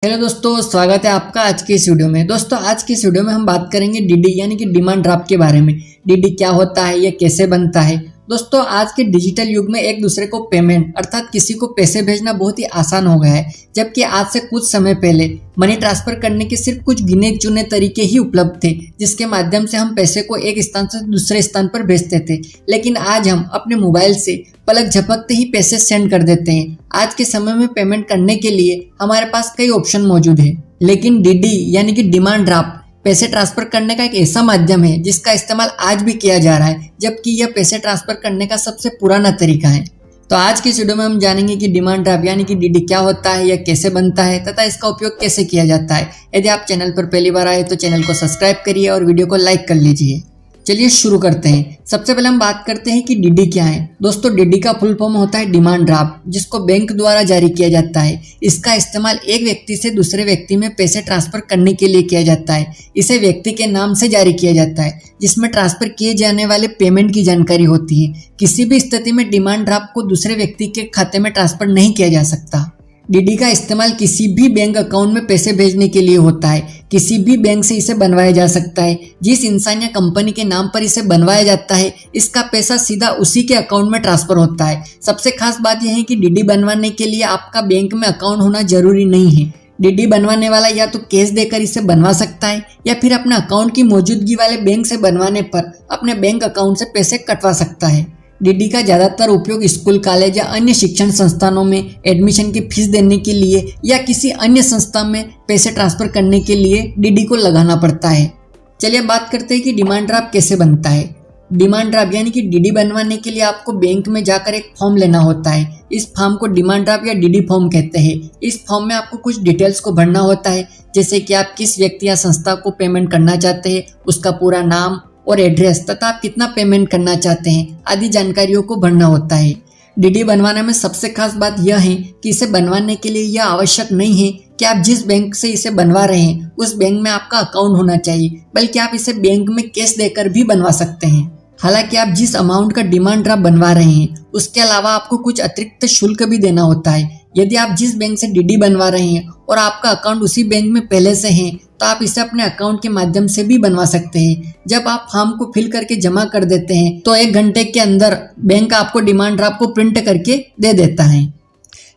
Hello दोस्तों, स्वागत है आपका आज की इस वीडियो में। दोस्तों आज की इस वीडियो में हम बात करेंगे डीडी यानी कि डिमांड ड्राफ्ट के बारे में। डीडी क्या होता है, ये कैसे बनता है। दोस्तों आज के डिजिटल युग में एक दूसरे को पेमेंट अर्थात किसी को पैसे भेजना बहुत ही आसान हो गया है, जबकि आज से कुछ समय पहले मनी ट्रांसफर करने के सिर्फ कुछ गिने चुने तरीके ही उपलब्ध थे, जिसके माध्यम से हम पैसे को एक स्थान से दूसरे स्थान पर भेजते थे। लेकिन आज हम अपने मोबाइल से पलक झपकते ही पैसे सेंड कर देते हैं। आज के समय में पेमेंट करने के लिए हमारे पास कई ऑप्शन मौजूद है, लेकिन डीडी यानी कि डिमांड ड्राफ्ट पैसे ट्रांसफर करने का एक ऐसा माध्यम है जिसका इस्तेमाल आज भी किया जा रहा है, जबकि यह पैसे ट्रांसफर करने का सबसे पुराना तरीका है। तो आज की इस वीडियो में हम जानेंगे कि डिमांड ड्राफ्ट यानी कि डीडी क्या होता है, यह कैसे बनता है तथा इसका उपयोग कैसे किया जाता है। यदि आप चैनल पर पहली बार आए तो चैनल को सब्सक्राइब करिए और वीडियो को लाइक कर लीजिए। चलिए शुरू करते हैं। सबसे पहले हम बात करते हैं कि डीडी क्या है। दोस्तों डीडी का फुल फॉर्म होता है डिमांड ड्राफ्ट, जिसको बैंक द्वारा जारी किया जाता है। इसका इस्तेमाल एक व्यक्ति से दूसरे व्यक्ति में पैसे ट्रांसफर करने के लिए किया जाता है। इसे व्यक्ति के नाम से जारी किया जाता है, जिसमें ट्रांसफर किए जाने वाले पेमेंट की जानकारी होती है। किसी भी स्थिति में डिमांड ड्राफ्ट को दूसरे व्यक्ति के खाते में ट्रांसफर नहीं किया जा सकता। डीडी का इस्तेमाल किसी भी बैंक अकाउंट में पैसे भेजने के लिए होता है। किसी भी बैंक से इसे बनवाया जा सकता है। जिस इंसान या कंपनी के नाम पर इसे बनवाया जाता है, इसका पैसा सीधा उसी के अकाउंट में ट्रांसफर होता है। सबसे खास बात यह है कि डीडी बनवाने के लिए आपका बैंक में अकाउंट होना जरूरी नहीं है। डीडी बनवाने वाला या तो कैश देकर इसे बनवा सकता है या फिर अपने अकाउंट की मौजूदगी वाले बैंक से बनवाने पर अपने बैंक अकाउंट से पैसे कटवा सकता है। डीडी का ज़्यादातर उपयोग स्कूल, कॉलेज या अन्य शिक्षण संस्थानों में एडमिशन की फीस देने के लिए या किसी अन्य संस्था में पैसे ट्रांसफर करने के लिए डीडी को लगाना पड़ता है। चलिए बात करते हैं कि डिमांड ड्राफ्ट कैसे बनता है। डिमांड ड्राफ्ट यानी कि डीडी बनवाने के लिए आपको बैंक में जाकर एक फॉर्म लेना होता है। इस फॉर्म को डिमांड ड्राफ्ट या डीडी फॉर्म कहते हैं। इस फॉर्म में आपको कुछ डिटेल्स को भरना होता है, जैसे कि आप किस व्यक्ति या संस्था को पेमेंट करना चाहते हैं, उसका पूरा नाम और एड्रेस तथा आप कितना पेमेंट करना चाहते हैं आदि जानकारियों को भरना होता है। डीडी बनवाने में सबसे खास बात यह है कि इसे बनवाने के लिए यह आवश्यक नहीं है कि आप जिस बैंक से इसे बनवा रहे हैं उस बैंक में आपका अकाउंट होना चाहिए, बल्कि आप इसे बैंक में कैश देकर भी बनवा सकते हैं। हालांकि आप जिस अमाउंट का डिमांड ड्राफ्ट बनवा रहे हैं उसके अलावा आपको कुछ अतिरिक्त शुल्क भी देना होता है। यदि आप जिस बैंक से डीडी बनवा रहे हैं और आपका अकाउंट उसी बैंक में पहले से है तो आप इसे अपने अकाउंट के माध्यम से भी बनवा सकते हैं। जब आप फॉर्म को फिल करके जमा कर देते हैं तो 1 घंटे के अंदर बैंक आपको डिमांड ड्राफ्ट को प्रिंट करके दे देता है।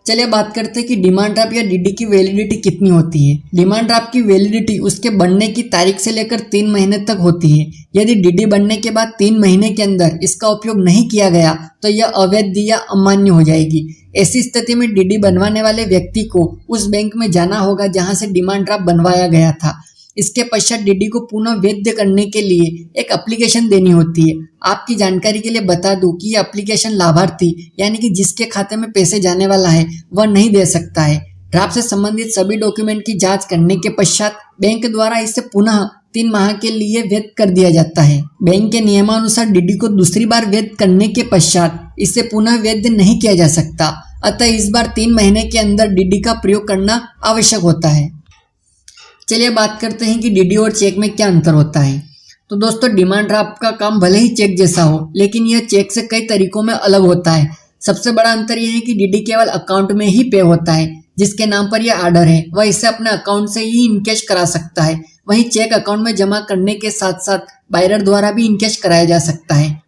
चलिए बात करते हैं कि डिमांड ड्राफ्ट या डीडी की वैलिडिटी कितनी होती है। डिमांड ड्राफ्ट की वैलिडिटी उसके बनने की तारीख से लेकर 3 महीने तक होती है। यदि डीडी बनने के बाद 3 महीने के अंदर इसका उपयोग नहीं किया गया तो यह अवैध या अमान्य हो जाएगी। ऐसी स्थिति में डीडी बनवाने वाले व्यक्ति को उस बैंक में जाना होगा जहां से डिमांड ड्राफ्ट बनवाया गया था। इसके पश्चात डीडी को पुनः वैध करने के लिए एक एप्लीकेशन देनी होती है। आपकी जानकारी के लिए बता दूं कि यह एप्लीकेशन लाभार्थी यानी कि जिसके खाते में पैसे जाने वाला है वह नहीं दे सकता है। ड्राफ्ट से संबंधित सभी डॉक्यूमेंट की जांच करने के पश्चात बैंक द्वारा इसे पुनः 3 माह के लिए वैध कर दिया जाता है। बैंक के नियमानुसार डीडी को दूसरी बार वैध करने के पश्चात इसे पुनः वैध नहीं किया जा सकता, अतः इस बार 3 महीने के अंदर डीडी का प्रयोग करना आवश्यक होता है। चलिए बात करते हैं कि डीडी और चेक में क्या अंतर होता है। तो दोस्तों डिमांड ड्राफ्ट का काम भले ही चेक जैसा हो, लेकिन यह चेक से कई तरीकों में अलग होता है। सबसे बड़ा अंतर यह है कि डीडी केवल अकाउंट में ही पे होता है। जिसके नाम पर यह ऑर्डर है वह इसे अपने अकाउंट से ही इनकैश करा सकता है। वहीं चेक अकाउंट में जमा करने के साथ साथ बायरर द्वारा भी इनकैश कराया जा सकता है।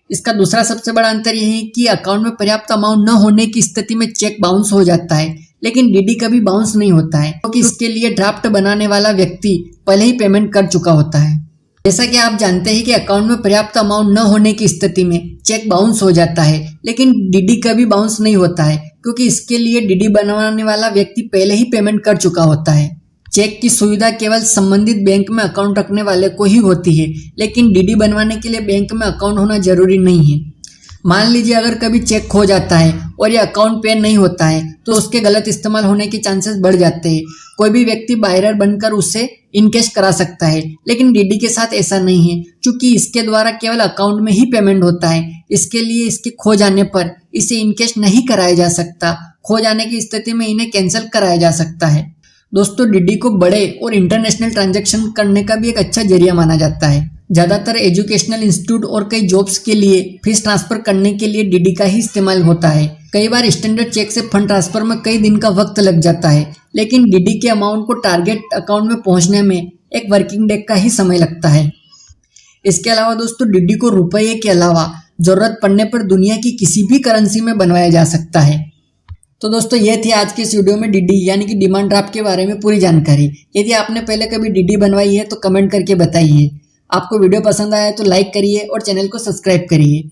इसका दूसरा सबसे बड़ा अंतर यह है कि अकाउंट में पर्याप्त अमाउंट न होने की स्थिति में चेक बाउंस हो जाता है, लेकिन डीडी कभी बाउंस नहीं होता है, क्योंकि इसके लिए ड्राफ्ट बनाने वाला व्यक्ति पहले ही पेमेंट कर चुका होता है। जैसा कि आप जानते हैं कि अकाउंट में पर्याप्त अमाउंट न होने की स्थिति में चेक बाउंस हो जाता है, लेकिन डीडी कभी बाउंस नहीं होता है, क्योंकि इसके लिए डीडी बनवाने वाला व्यक्ति पहले ही पेमेंट कर चुका होता है। चेक की सुविधा केवल संबंधित बैंक में अकाउंट रखने वाले को ही होती है, लेकिन डीडी बनवाने के लिए बैंक में अकाउंट होना जरूरी नहीं है। मान लीजिए अगर कभी चेक खो जाता है और ये अकाउंट पे नहीं होता है तो उसके गलत इस्तेमाल होने के चांसेस बढ़ जाते हैं। कोई भी व्यक्ति बायरर बनकर उसे इनकैश करा सकता है, लेकिन डीडी के साथ ऐसा नहीं है, क्योंकि इसके द्वारा केवल अकाउंट में ही पेमेंट होता है। इसके लिए इसके खो जाने पर इसे इनकैश नहीं कराया जा सकता। खो जाने की स्थिति में इन्हें कैंसिल कराया जा सकता है। दोस्तों डीडी को बड़े और इंटरनेशनल ट्रांजैक्शन करने का भी एक अच्छा जरिया माना जाता है। ज़्यादातर एजुकेशनल इंस्टीट्यूट और कई जॉब्स के लिए फीस ट्रांसफर करने के लिए डीडी का ही इस्तेमाल होता है। कई बार स्टैंडर्ड चेक से फंड ट्रांसफर में कई दिन का वक्त लग जाता है, लेकिन डीडी के अमाउंट को टारगेट अकाउंट में पहुंचने में एक वर्किंग डे का ही समय लगता है। इसके अलावा दोस्तों डीडी को रुपये के अलावा जरूरत पड़ने पर दुनिया की किसी भी करेंसी में बनवाया जा सकता है। तो दोस्तों ये थी आज के इस वीडियो में डीडी यानी कि डिमांड ड्राफ्ट के बारे में पूरी जानकारी। यदि आपने पहले कभी डीडी बनवाई है तो कमेंट करके बताइए। आपको वीडियो पसंद आया तो लाइक करिए और चैनल को सब्सक्राइब करिए।